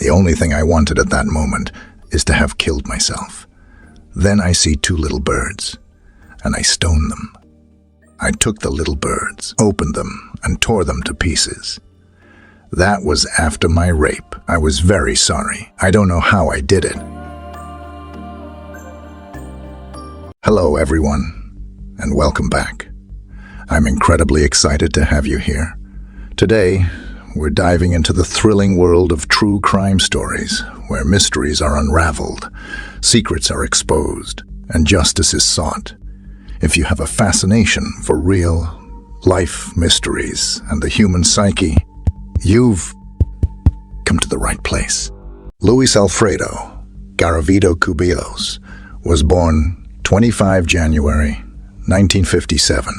The only thing I wanted at that moment is to have killed myself. Then I see two little birds, and I stone them. I took the little birds, opened them, and tore them to pieces. That was after my rape. I was very sorry. I don't know how I did it. Hello, everyone, and welcome back. I'm incredibly excited to have you here. Today, we're diving into the thrilling world of true crime stories, where mysteries are unraveled, secrets are exposed, and justice is sought. If you have a fascination for real-life mysteries and the human psyche, you've come to the right place. Luis Alfredo Garavito Cubillos was born 25 January 1957,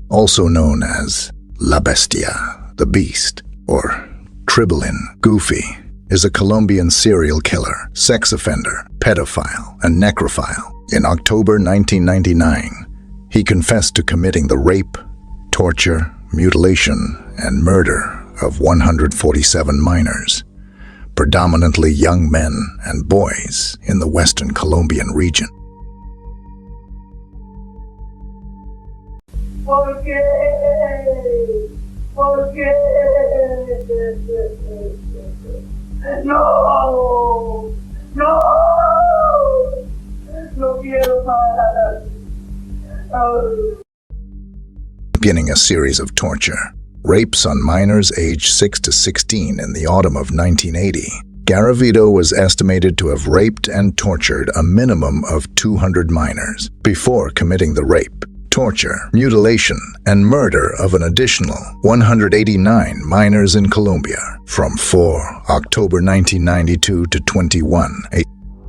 also known as La Bestia, the Beast, or Tribilin. Goofy is a Colombian serial killer, sex offender, pedophile, and necrophile. In October 1999, he confessed to committing the rape, torture, mutilation, and murder of 147 minors, predominantly young men and boys in the western Colombian region. ¿Por qué? ¿Por qué? No, no, no quiero más. Beginning a series of torture, rapes on minors aged 6 to 16 in the autumn of 1980. Garavito was estimated to have raped and tortured a minimum of 200 minors before committing the rape, torture, mutilation, and murder of an additional 189 minors in Colombia from 4 October 1992 to 21.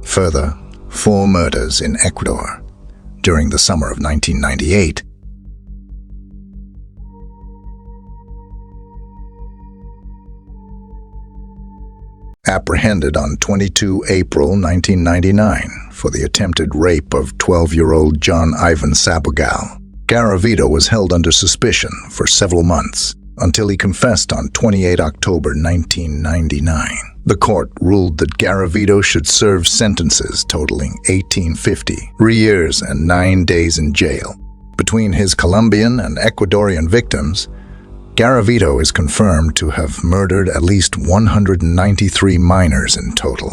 Further, 4 murders in Ecuador during the summer of 1998. Apprehended on 22 April 1999 for the attempted rape of 12-year-old John Ivan Sabogal, Garavito was held under suspicion for several months until he confessed on 28 October 1999. The court ruled that Garavito should serve sentences totaling 1850, 3 years and 9 days in jail. Between his Colombian and Ecuadorian victims, Garavito is confirmed to have murdered at least 193 minors in total,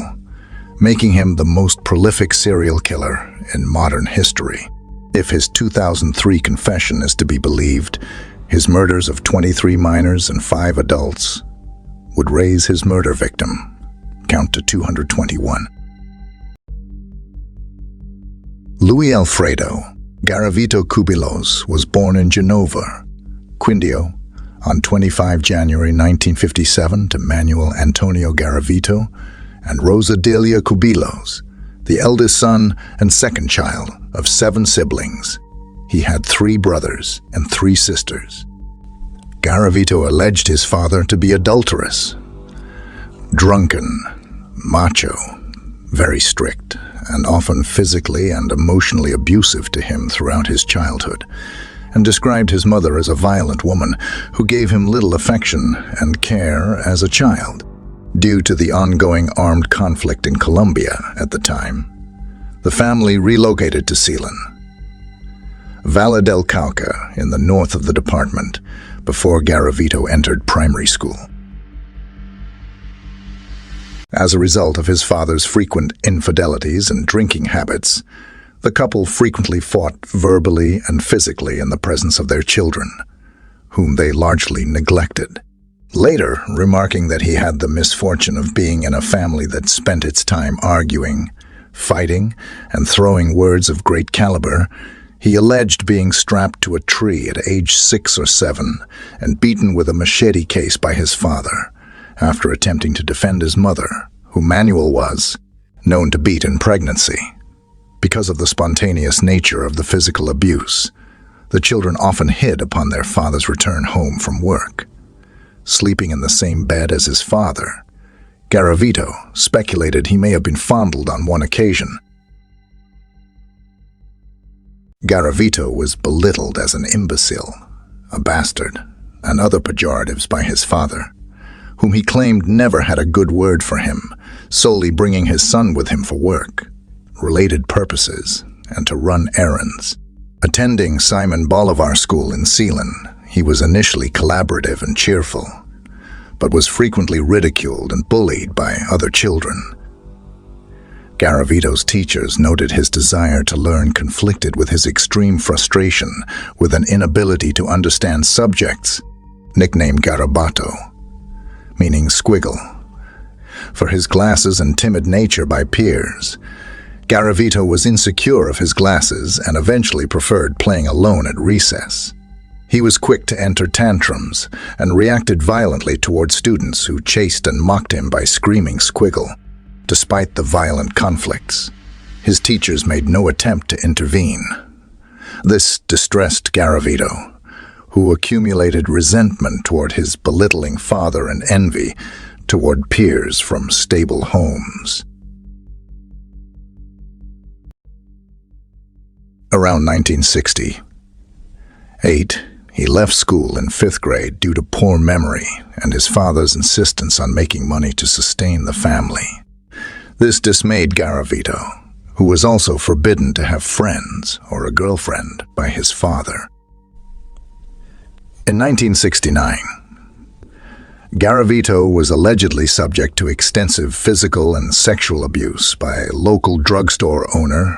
making him the most prolific serial killer in modern history. If his 2003 confession is to be believed, his murders of 23 minors and 5 adults would raise his murder victim count to 221. Luis Alfredo Garavito Cubillos was born in Genova, Quindio, on 25 January 1957 to Manuel Antonio Garavito and Rosa Delia Cubillos, the eldest son and second child of 7 siblings. He had 3 brothers and 3 sisters. Garavito alleged his father to be adulterous, drunken, macho, very strict, and often physically and emotionally abusive to him throughout his childhood, and described his mother as a violent woman who gave him little affection and care as a child. Due to the ongoing armed conflict in Colombia at the time, the family relocated to Ceilán, Valle del Cauca, in the north of the department, before Garavito entered primary school. As a result of his father's frequent infidelities and drinking habits, the couple frequently fought verbally and physically in the presence of their children, whom they largely neglected. Later, remarking that he had the misfortune of being in a family that spent its time arguing, fighting, and throwing words of great caliber, he alleged being strapped to a tree at age 6 or 7 and beaten with a machete case by his father after attempting to defend his mother, who Manuel was known to beat in pregnancy. Because of the spontaneous nature of the physical abuse, the children often hid upon their father's return home from work. Sleeping in the same bed as his father, Garavito speculated he may have been fondled on one occasion. Garavito was belittled as an imbecile, a bastard, and other pejoratives by his father, whom he claimed never had a good word for him, solely bringing his son with him for work, related purposes, and to run errands. Attending Simon Bolivar School in Sealand, he was initially collaborative and cheerful, but was frequently ridiculed and bullied by other children. Garavito's teachers noted his desire to learn conflicted with his extreme frustration with an inability to understand subjects, nicknamed Garavito, meaning squiggle. For his glasses and timid nature by peers, Garavito was insecure of his glasses and eventually preferred playing alone at recess. He was quick to enter tantrums and reacted violently toward students who chased and mocked him by screaming squiggle. Despite the violent conflicts, his teachers made no attempt to intervene. This distressed Garavito, who accumulated resentment toward his belittling father and envy toward peers from stable homes. Around 1968, he left school in 5th grade due to poor memory and his father's insistence on making money to sustain the family. This dismayed Garavito, who was also forbidden to have friends or a girlfriend by his father. In 1969, Garavito was allegedly subject to extensive physical and sexual abuse by a local drugstore owner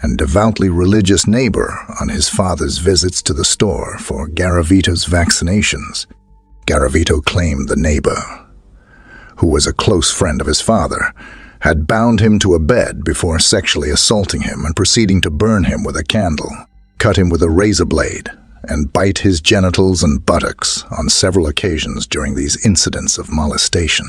and devoutly religious neighbor on his father's visits to the store for Garavito's vaccinations. Garavito claimed the neighbor, who was a close friend of his father, had bound him to a bed before sexually assaulting him and proceeding to burn him with a candle, cut him with a razor blade, and bite his genitals and buttocks on several occasions during these incidents of molestation.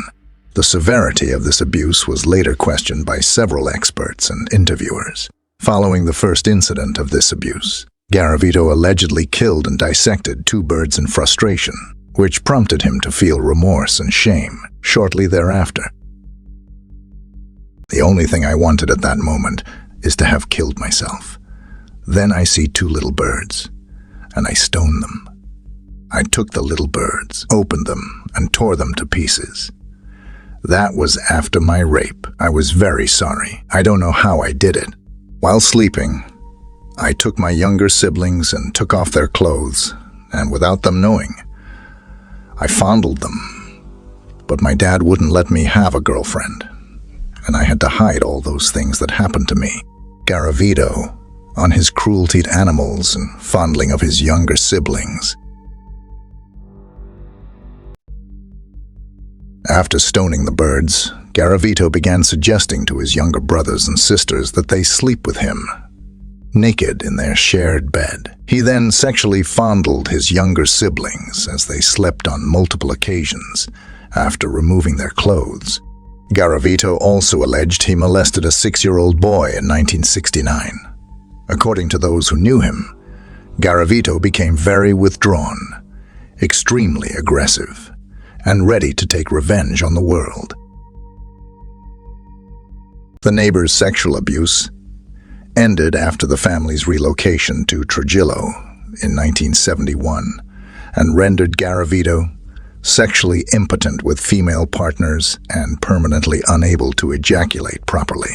The severity of this abuse was later questioned by several experts and interviewers. Following the first incident of this abuse, Garavito allegedly killed and dissected 2 birds in frustration, which prompted him to feel remorse and shame shortly thereafter. The only thing I wanted at that moment is to have killed myself. Then I see 2 little birds, and I stone them. I took the little birds, opened them, and tore them to pieces. That was after my rape. I was very sorry. I don't know how I did it. While sleeping, I took my younger siblings and took off their clothes, and without them knowing, I fondled them. But my dad wouldn't let me have a girlfriend, and I had to hide all those things that happened to me. Garavito, on his cruelty to animals and fondling of his younger siblings. After stoning the birds, Garavito began suggesting to his younger brothers and sisters that they sleep with him, naked in their shared bed. He then sexually fondled his younger siblings as they slept on multiple occasions after removing their clothes. Garavito also alleged he molested a 6-year-old boy in 1969. According to those who knew him, Garavito became very withdrawn, extremely aggressive, and ready to take revenge on the world. The neighbor's sexual abuse ended after the family's relocation to Trujillo in 1971 and rendered Garavito sexually impotent with female partners and permanently unable to ejaculate properly.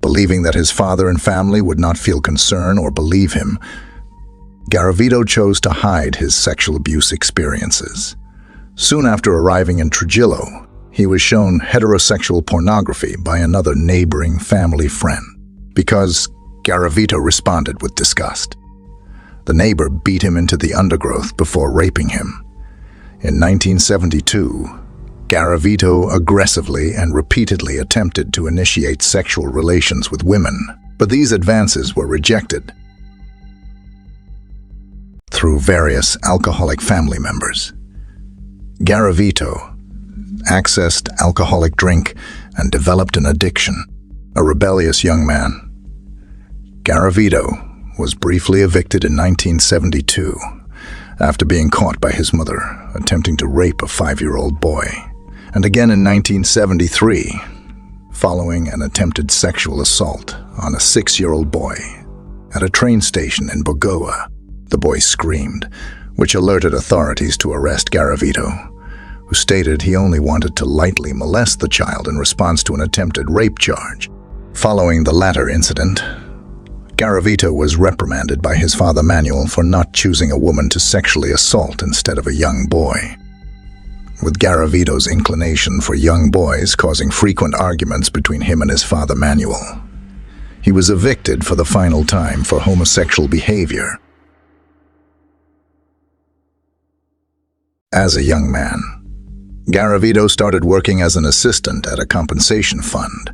Believing that his father and family would not feel concern or believe him, Garavito chose to hide his sexual abuse experiences. Soon after arriving in Trujillo, he was shown heterosexual pornography by another neighboring family friend. Because Garavito responded with disgust, the neighbor beat him into the undergrowth before raping him. In 1972, Garavito aggressively and repeatedly attempted to initiate sexual relations with women, but these advances were rejected through various alcoholic family members. Garavito accessed alcoholic drink and developed an addiction. A rebellious young man, Garavito was briefly evicted in 1972 after being caught by his mother attempting to rape a 5-year-old boy, and again in 1973 following an attempted sexual assault on a 6-year-old boy at a train station in Bogota. The boy screamed, which alerted authorities to arrest Garavito, who stated he only wanted to lightly molest the child in response to an attempted rape charge. Following the latter incident, Garavito was reprimanded by his father Manuel for not choosing a woman to sexually assault instead of a young boy. With Garavito's inclination for young boys causing frequent arguments between him and his father Manuel, he was evicted for the final time for homosexual behavior. As a young man, Garavito started working as an assistant at a compensation fund,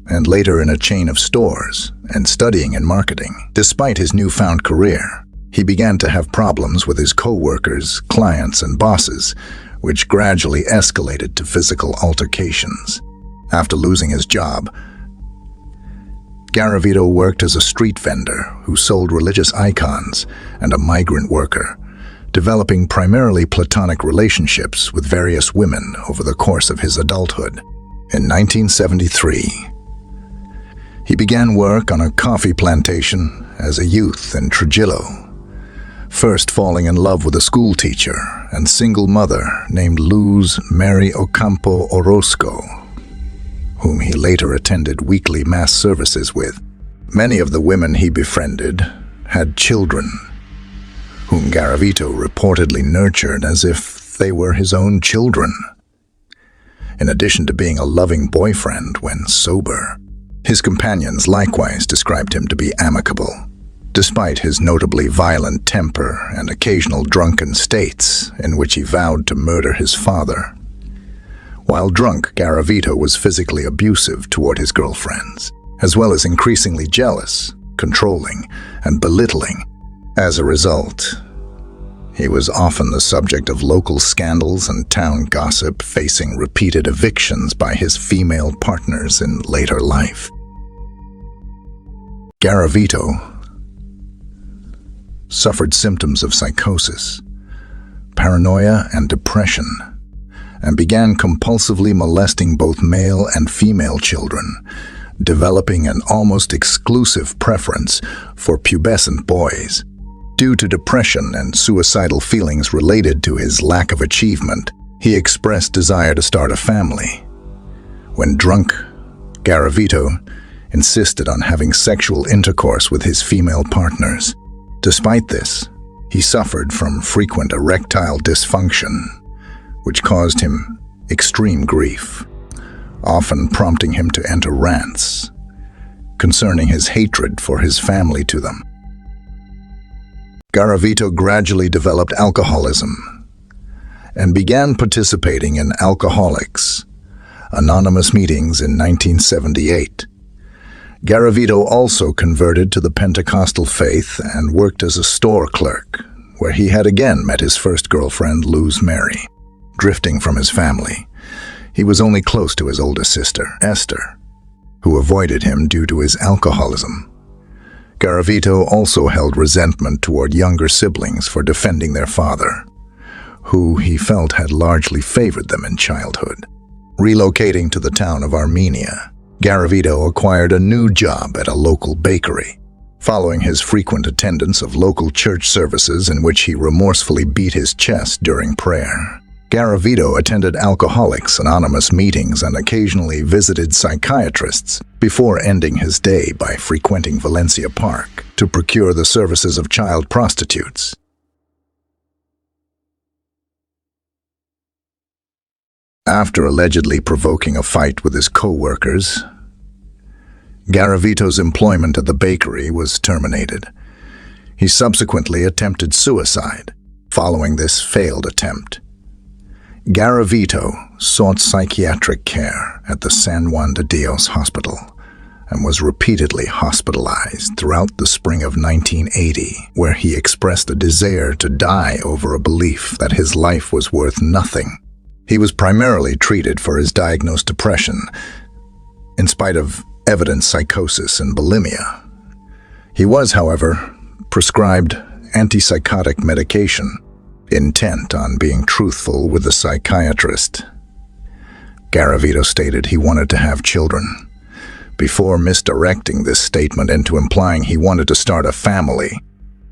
and later in a chain of stores, and studying in marketing. Despite his newfound career, he began to have problems with his co-workers, clients, and bosses, which gradually escalated to physical altercations. After losing his job, Garavito worked as a street vendor who sold religious icons and a migrant worker, developing primarily platonic relationships with various women over the course of his adulthood. In 1973, he began work on a coffee plantation as a youth in Trujillo, first falling in love with a school teacher and single mother named Luz Mary Ocampo Orozco, whom he later attended weekly mass services with. Many of the women he befriended had children, whom Garavito reportedly nurtured as if they were his own children, in addition to being a loving boyfriend when sober. His companions likewise described him to be amicable, despite his notably violent temper and occasional drunken states in which he vowed to murder his father. While drunk, Garavito was physically abusive toward his girlfriends, as well as increasingly jealous, controlling, and belittling. As a result, he was often the subject of local scandals and town gossip, facing repeated evictions by his female partners in later life. Garavito suffered symptoms of psychosis, paranoia, and depression, and began compulsively molesting both male and female children, developing an almost exclusive preference for pubescent boys. Due to depression and suicidal feelings related to his lack of achievement, he expressed desire to start a family. When drunk, Garavito insisted on having sexual intercourse with his female partners. Despite this, he suffered from frequent erectile dysfunction, which caused him extreme grief, often prompting him to enter rants concerning his hatred for his family to them. Garavito gradually developed alcoholism and began participating in Alcoholics Anonymous meetings in 1978. Garavito also converted to the Pentecostal faith and worked as a store clerk, where he had again met his first girlfriend, Luz Mary. Drifting from his family, he was only close to his older sister, Esther, who avoided him due to his alcoholism. Garavito also held resentment toward younger siblings for defending their father, who he felt had largely favored them in childhood. Relocating to the town of Armenia, Garavito acquired a new job at a local bakery. Following his frequent attendance of local church services in which he remorsefully beat his chest during prayer, Garavito attended Alcoholics Anonymous meetings and occasionally visited psychiatrists before ending his day by frequenting Valencia Park to procure the services of child prostitutes. After allegedly provoking a fight with his co-workers, Garavito's employment at the bakery was terminated. He subsequently attempted suicide. Following this failed attempt, Garavito sought psychiatric care at the San Juan de Dios Hospital and was repeatedly hospitalized throughout the spring of 1980, where he expressed a desire to die over a belief that his life was worth nothing. He was primarily treated for his diagnosed depression, in spite of evident psychosis and bulimia. He was, however, prescribed antipsychotic medication, intent on being truthful with the psychiatrist. Garavito stated he wanted to have children, before misdirecting this statement into implying he wanted to start a family.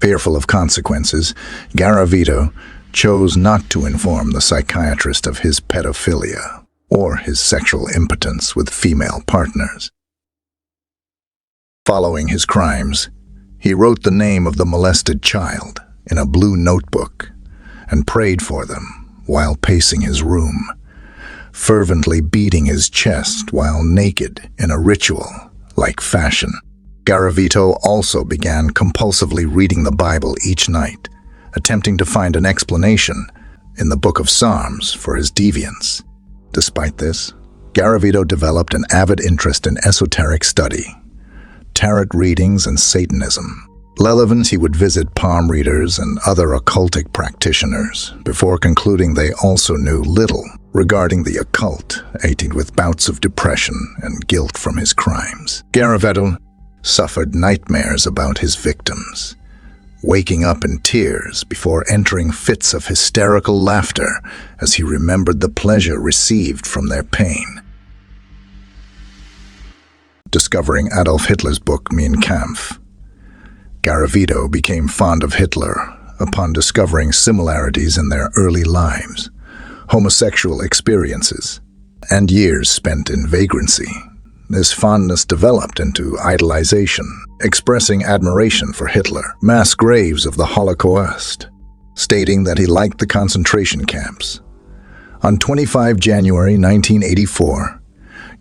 Fearful of consequences, Garavito chose not to inform the psychiatrist of his pedophilia or his sexual impotence with female partners. Following his crimes, he wrote the name of the molested child in a blue notebook and prayed for them while pacing his room, fervently beating his chest while naked in a ritual-like fashion. Garavito also began compulsively reading the Bible each night, attempting to find an explanation in the Book of Psalms for his deviance. Despite this, Garavito developed an avid interest in esoteric study, tarot readings, and Satanism. Lelevans, he would visit palm readers and other occultic practitioners before concluding they also knew little regarding the occult, aided with bouts of depression and guilt from his crimes. Garavito suffered nightmares about his victims, waking up in tears before entering fits of hysterical laughter as he remembered the pleasure received from their pain. Discovering Adolf Hitler's book Mein Kampf, Garavito became fond of Hitler upon discovering similarities in their early lives, homosexual experiences, and years spent in vagrancy. This fondness developed into idolization, expressing admiration for Hitler, mass graves of the Holocaust, stating that he liked the concentration camps. On 25 January 1984,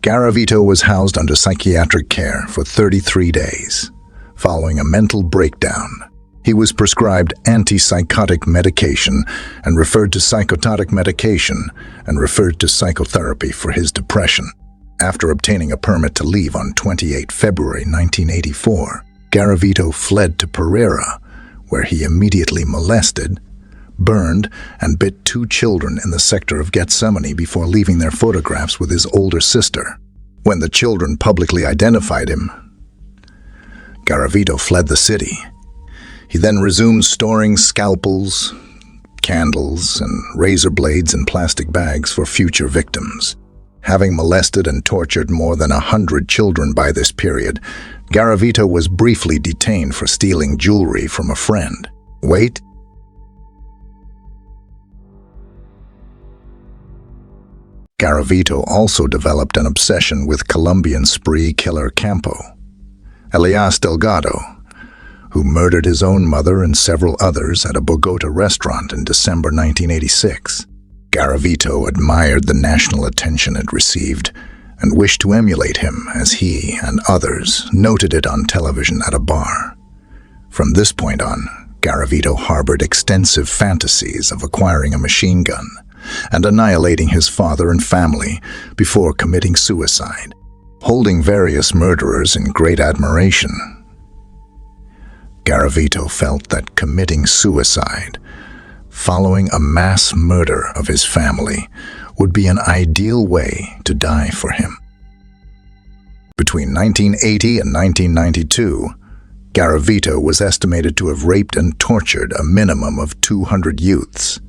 Garavito was housed under psychiatric care for 33 days. Following a mental breakdown, he was prescribed antipsychotic medication and referred to psychototic medication and referred to psychotherapy for his depression. After obtaining a permit to leave on 28 February 1984, Garavito fled to Pereira, where he immediately molested, burned, and bit 2 children in the sector of Gethsemane before leaving their photographs with his older sister. When the children publicly identified him, Garavito fled the city. He then resumed storing scalpels, candles, and razor blades in plastic bags for future victims. Having molested and tortured more than 100 children by this period, Garavito was briefly detained for stealing jewelry from a friend. Wait. Garavito also developed an obsession with Colombian spree killer Campo, Elias Delgado, who murdered his own mother and several others at a Bogota restaurant in December 1986. Garavito admired the national attention it received and wished to emulate him as he and others noted it on television at a bar. From this point on, Garavito harbored extensive fantasies of acquiring a machine gun and annihilating his father and family before committing suicide, holding various murderers in great admiration. Garavito felt that committing suicide following a mass murder of his family would be an ideal way to die for him. Between 1980 and 1992, Garavito was estimated to have raped and tortured a minimum of 200 youths,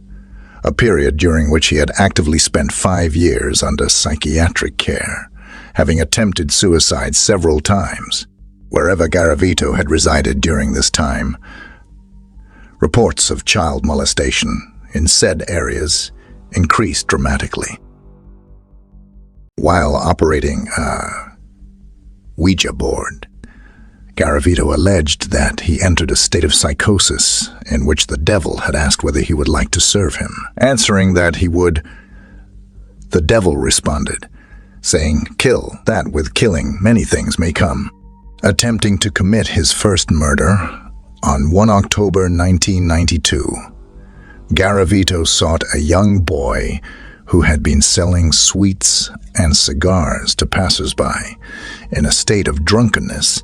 a period during which he had actively spent 5 years under psychiatric care, having attempted suicide several times. Wherever Garavito had resided during this time, reports of child molestation in said areas increased dramatically. While operating a Ouija board, Garavito alleged that he entered a state of psychosis in which the devil had asked whether he would like to serve him. Answering that he would, the devil responded, saying, "Kill, that with killing many things may come." Attempting to commit his first murder on 1 October 1992, Garavito sought a young boy who had been selling sweets and cigars to passers-by. In a state of drunkenness,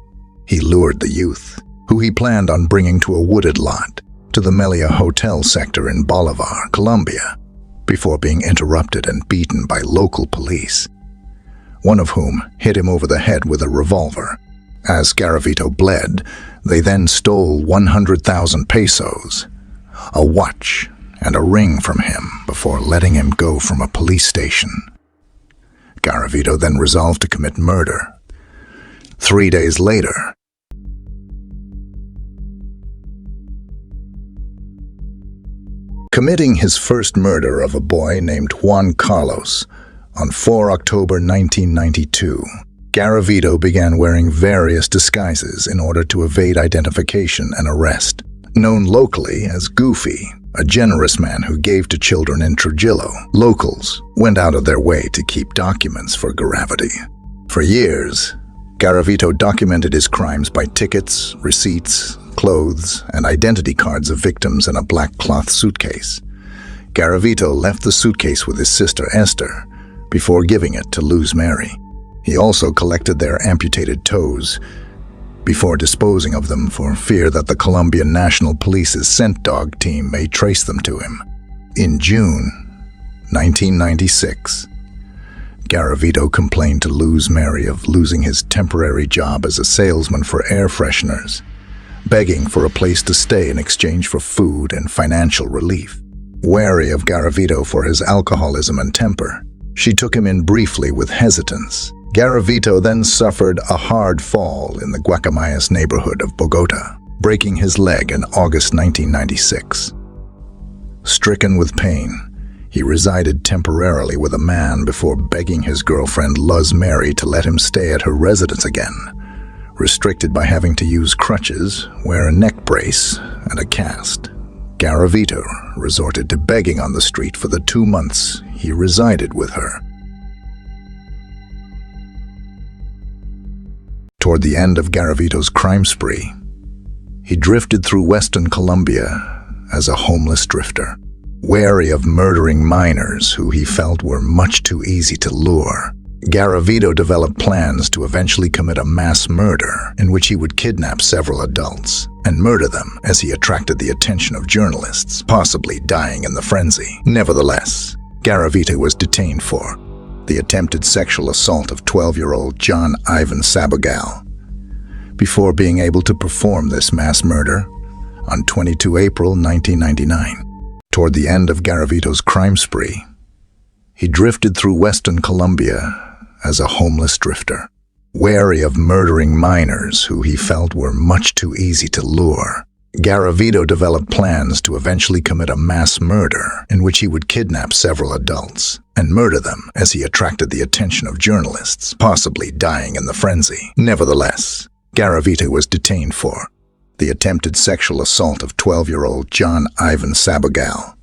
he lured the youth, who he planned on bringing to a wooded lot, to the Melia Hotel sector in Bolivar, Colombia, before being interrupted and beaten by local police, one of whom hit him over the head with a revolver. As Garavito bled, they then stole 100,000 pesos, a watch, and a ring from him before letting him go from a police station. Garavito then resolved to commit murder. 3 days later, committing his first murder of a boy named Juan Carlos on 4 October 1992. Garavito began wearing various disguises in order to evade identification and arrest. Known locally as Goofy, a generous man who gave to children in Trujillo, locals went out of their way to keep documents for Garavito. For years, Garavito documented his crimes by tickets, receipts, clothes, and identity cards of victims in a black cloth suitcase. Garavito left the suitcase with his sister Esther before giving it to Luz Mary. He also collected their amputated toes before disposing of them for fear that the Colombian National Police's scent dog team may trace them to him. In June 1996, Garavito complained to Luz Mary of losing his temporary job as a salesman for air fresheners, begging for a place to stay in exchange for food and financial relief. Wary of Garavito for his alcoholism and temper, she took him in briefly with hesitance. Garavito then suffered a hard fall in the Guacamayas neighborhood of Bogota, breaking his leg in August 1996. Stricken with pain, he resided temporarily with a man before begging his girlfriend Luz Mary to let him stay at her residence again. Restricted by having to use crutches, wear a neck brace, and a cast, Garavito resorted to begging on the street for the 2 months he resided with her. Toward the end of Garavito's crime spree, he drifted through Western Colombia as a homeless drifter, wary of murdering minors who he felt were much too easy to lure. Garavito developed plans to eventually commit a mass murder in which he would kidnap several adults and murder them as he attracted the attention of journalists, possibly dying in the frenzy. Nevertheless, Garavito was detained for the attempted sexual assault of 12-year-old John Ivan Sabogal before being able to perform this mass murder on 22 April 1999. Toward the end of Garavito's crime spree, he drifted through Western Colombia as a homeless drifter, wary of murdering minors who he felt were much too easy to lure. Garavito developed plans to eventually commit a mass murder in which he would kidnap several adults and murder them as he attracted the attention of journalists, possibly dying in the frenzy. Nevertheless, Garavito was detained for the attempted sexual assault of 12-year-old John Ivan Sabogal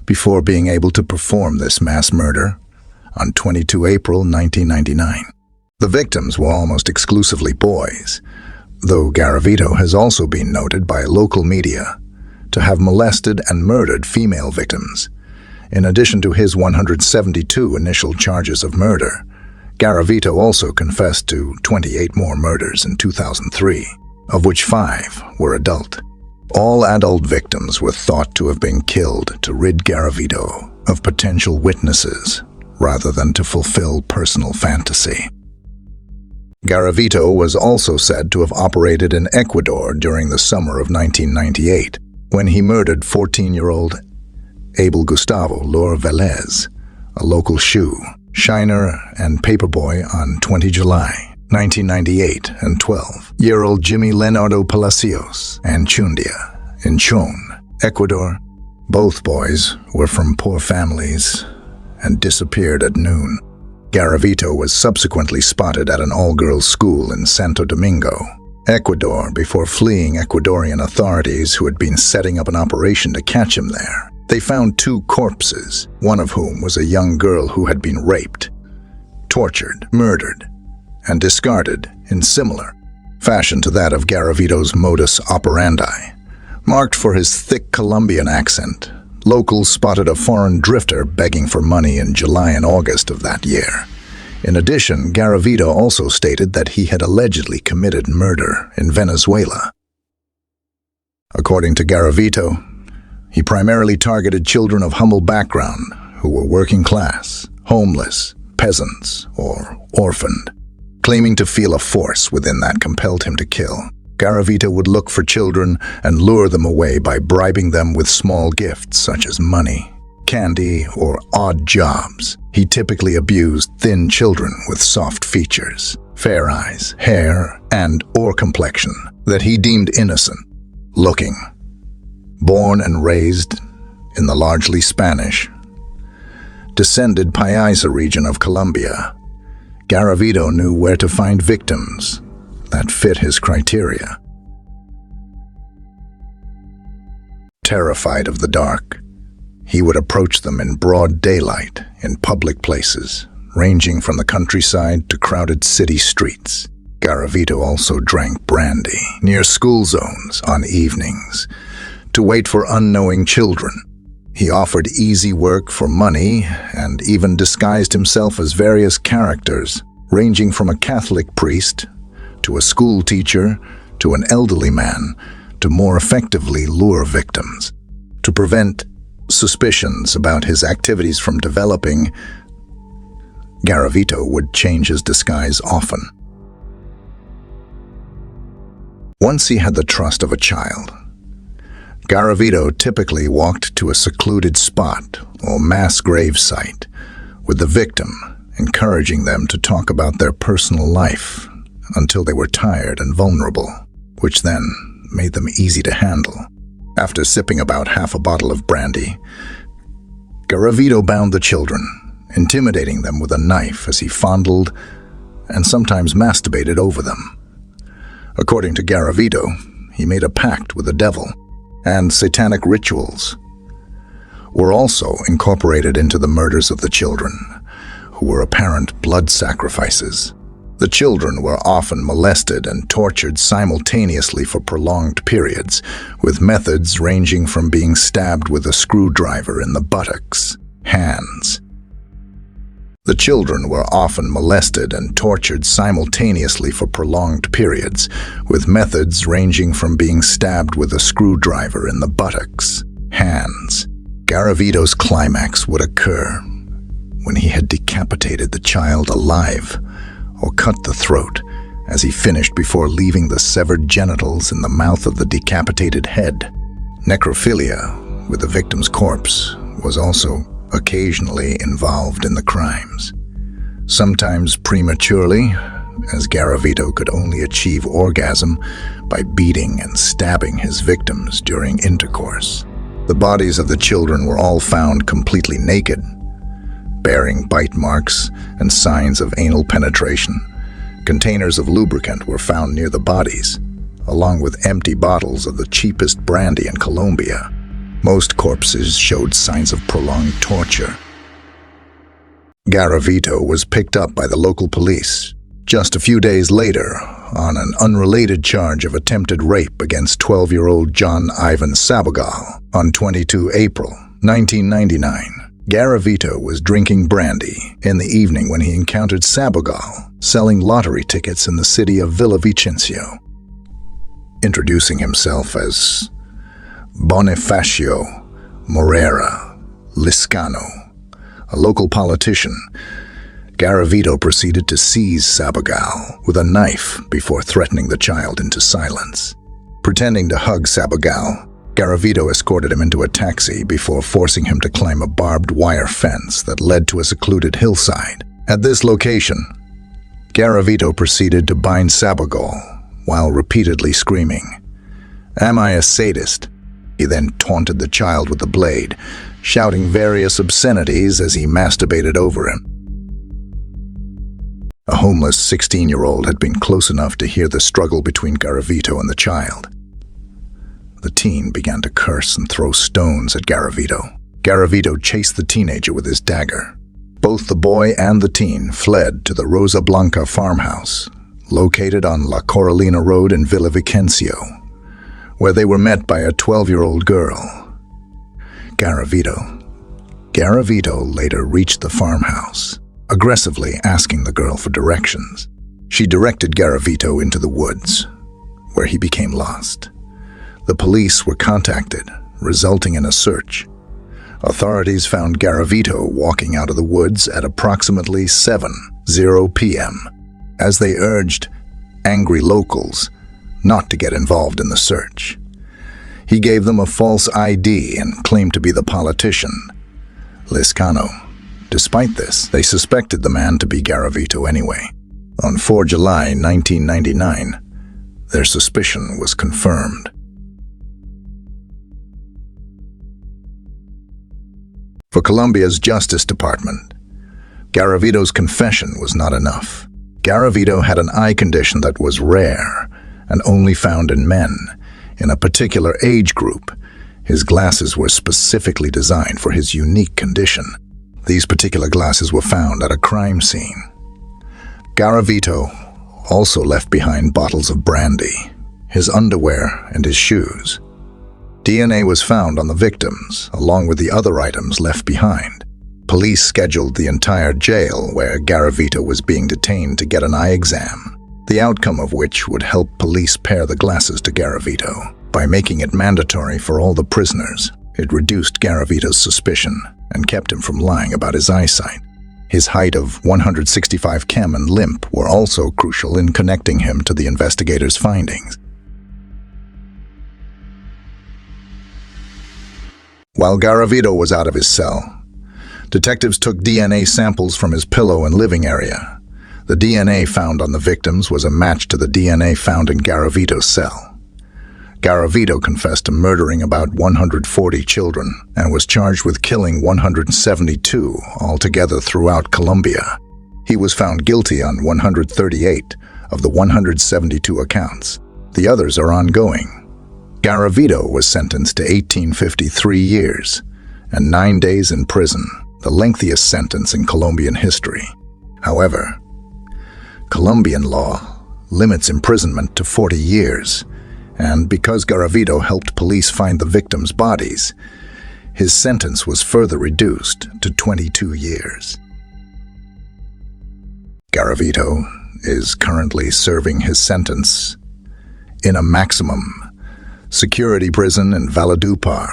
before being able to perform this mass murder on 22 April 1999. The victims were almost exclusively boys, though Garavito has also been noted by local media to have molested and murdered female victims. In addition to his 172 initial charges of murder, Garavito also confessed to 28 more murders in 2003, of which 5 were adult. All adult victims were thought to have been killed to rid Garavito of potential witnesses rather than to fulfill personal fantasy. Garavito was also said to have operated in Ecuador during the summer of 1998, when he murdered 14-year-old Abel Gustavo Lor Velez, a local shoe shiner and paperboy, on 20 July 1998, and 12-year-old Jimmy Leonardo Palacios and Chundia in Chon, Ecuador. Both boys were from poor families and disappeared at noon. Garavito was subsequently spotted at an all-girls school in Santo Domingo, Ecuador, before fleeing Ecuadorian authorities who had been setting up an operation to catch him there. They found 2 corpses, one of whom was a young girl who had been raped, tortured, murdered, and discarded in similar fashion to that of Garavito's modus operandi. Marked for his thick Colombian accent, locals spotted a foreign drifter begging for money in July and August of that year. In addition, Garavito also stated that he had allegedly committed murder in Venezuela. According to Garavito, he primarily targeted children of humble background who were working class, homeless, peasants, or orphaned. Claiming to feel a force within that compelled him to kill, Garavito would look for children and lure them away by bribing them with small gifts such as money, candy, or odd jobs. He typically abused thin children with soft features, fair eyes, hair, and/or complexion that he deemed innocent looking. Born and raised in the largely Spanish, descended Paisa region of Colombia. Garavito knew where to find victims that fit his criteria. Terrified of the dark, he would approach them in broad daylight in public places, ranging from the countryside to crowded city streets. Garavito also drank brandy near school zones on evenings to wait for unknowing children. He offered easy work for money and even disguised himself as various characters, ranging from a Catholic priest to a school teacher to an elderly man, to more effectively lure victims. To prevent suspicions about his activities from developing, Garavito would change his disguise often. Once he had the trust of a child, Garavito typically walked to a secluded spot or mass grave site with the victim, encouraging them to talk about their personal life until they were tired and vulnerable, which then made them easy to handle. After sipping about half a bottle of brandy, Garavito bound the children, intimidating them with a knife as he fondled and sometimes masturbated over them. According to Garavito, he made a pact with the devil, and satanic rituals were also incorporated into the murders of the children, who were apparent blood sacrifices. The children were often molested and tortured simultaneously for prolonged periods, with methods ranging from being stabbed with a screwdriver in the buttocks, hands. The children were often molested and tortured simultaneously for prolonged periods, with methods ranging from being stabbed with a screwdriver in the buttocks, hands. Garavito's climax would occur when he had decapitated the child alive or cut the throat as he finished before leaving the severed genitals in the mouth of the decapitated head. Necrophilia with the victim's corpse was also occasionally involved in the crimes, sometimes prematurely, as Garavito could only achieve orgasm by beating and stabbing his victims during intercourse. The bodies of the children were all found completely naked, bearing bite marks and signs of anal penetration. Containers of lubricant were found near the bodies, along with empty bottles of the cheapest brandy in Colombia. Most corpses showed signs of prolonged torture. Garavito was picked up by the local police just a few days later on an unrelated charge of attempted rape against 12-year-old John Ivan Sabogal. On 22 April 1999, Garavito was drinking brandy in the evening when he encountered Sabogal selling lottery tickets in the city of Villavicencio. Introducing himself as Bonifacio Morera Liscano, a local politician, Garavito proceeded to seize Sabogal with a knife before threatening the child into silence. Pretending to hug Sabogal, Garavito escorted him into a taxi before forcing him to climb a barbed wire fence that led to a secluded hillside. At this location, Garavito proceeded to bind Sabogal while repeatedly screaming, "Am I a sadist?" He then taunted the child with the blade, shouting various obscenities as he masturbated over him. A homeless 16-year-old had been close enough to hear the struggle between Garavito and the child. The teen began to curse and throw stones at Garavito. Garavito chased the teenager with his dagger. Both the boy and the teen fled to the Rosa Blanca farmhouse, located on La Coralina Road in Villavicencio, where they were met by a 12-year-old girl, Garavito. Garavito later reached the farmhouse, aggressively asking the girl for directions. She directed Garavito into the woods, where he became lost. The police were contacted, resulting in a search. Authorities found Garavito walking out of the woods at approximately 7:00 p.m. as they urged angry locals not to get involved in the search. He gave them a false ID and claimed to be the politician, Liscano. Despite this, they suspected the man to be Garavito anyway. On 4 July 1999, their suspicion was confirmed. For Colombia's Justice Department, Garavito's confession was not enough. Garavito had an eye condition that was rare and only found in men. In a particular age group, his glasses were specifically designed for his unique condition. These particular glasses were found at a crime scene. Garavito also left behind bottles of brandy, his underwear, and his shoes. DNA was found on the victims, along with the other items left behind. Police scheduled the entire jail where Garavito was being detained to get an eye exam, the outcome of which would help police pair the glasses to Garavito. By making it mandatory for all the prisoners, it reduced Garavito's suspicion and kept him from lying about his eyesight. His height of 165 cm and limp were also crucial in connecting him to the investigators' findings. While Garavito was out of his cell, detectives took DNA samples from his pillow and living area. The DNA found on the victims was a match to the DNA found in Garavito's cell. Garavito confessed to murdering about 140 children and was charged with killing 172 altogether throughout Colombia. He was found guilty on 138 of the 172 accounts. The others are ongoing. Garavito was sentenced to 1853 years and 9 days in prison, the lengthiest sentence in Colombian history. However, Colombian law limits imprisonment to 40 years, and because Garavito helped police find the victims' bodies, his sentence was further reduced to 22 years. Garavito is currently serving his sentence in a maximum security prison in Valledupar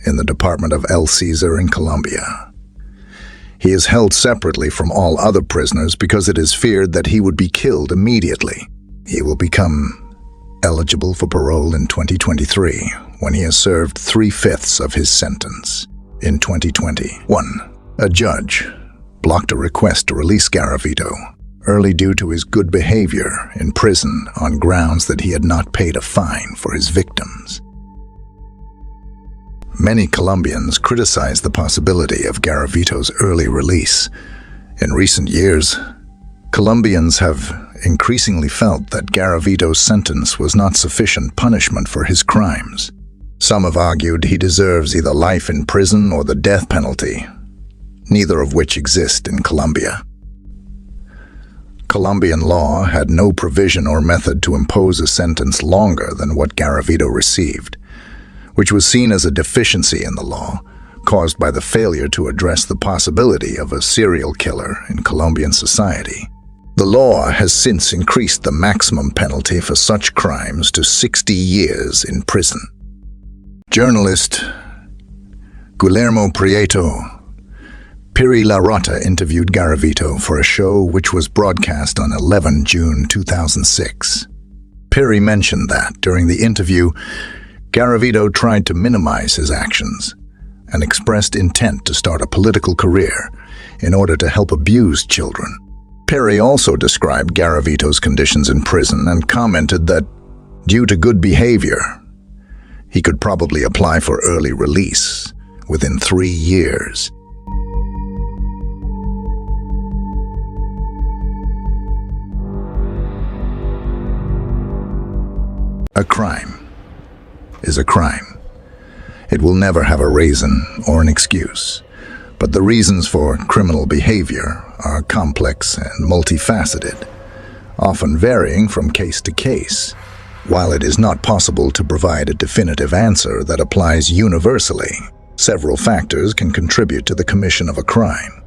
in the department of El Cesar in Colombia. He is held separately from all other prisoners because it is feared that he would be killed immediately. He will become eligible for parole in 2023 when he has served 3/5 of his sentence. In 2021, a judge blocked a request to release Garavito early due to his good behavior in prison on grounds that he had not paid a fine for his victims. Many Colombians criticize the possibility of Garavito's early release. In recent years, Colombians have increasingly felt that Garavito's sentence was not sufficient punishment for his crimes. Some have argued he deserves either life in prison or the death penalty, neither of which exist in Colombia. Colombian law had no provision or method to impose a sentence longer than what Garavito received, which was seen as a deficiency in the law caused by the failure to address the possibility of a serial killer in Colombian society. The law has since increased the maximum penalty for such crimes to 60 years in prison. Journalist Guillermo Prieto Piri La Rota interviewed Garavito for a show which was broadcast on 11 June 2006. Piri mentioned that, during the interview, Garavito tried to minimize his actions and expressed intent to start a political career in order to help abused children. Piri also described Garavito's conditions in prison and commented that, due to good behavior, he could probably apply for early release within 3 years. A crime is a crime. It will never have a reason or an excuse, but the reasons for criminal behavior are complex and multifaceted, often varying from case to case. While it is not possible to provide a definitive answer that applies universally, several factors can contribute to the commission of a crime.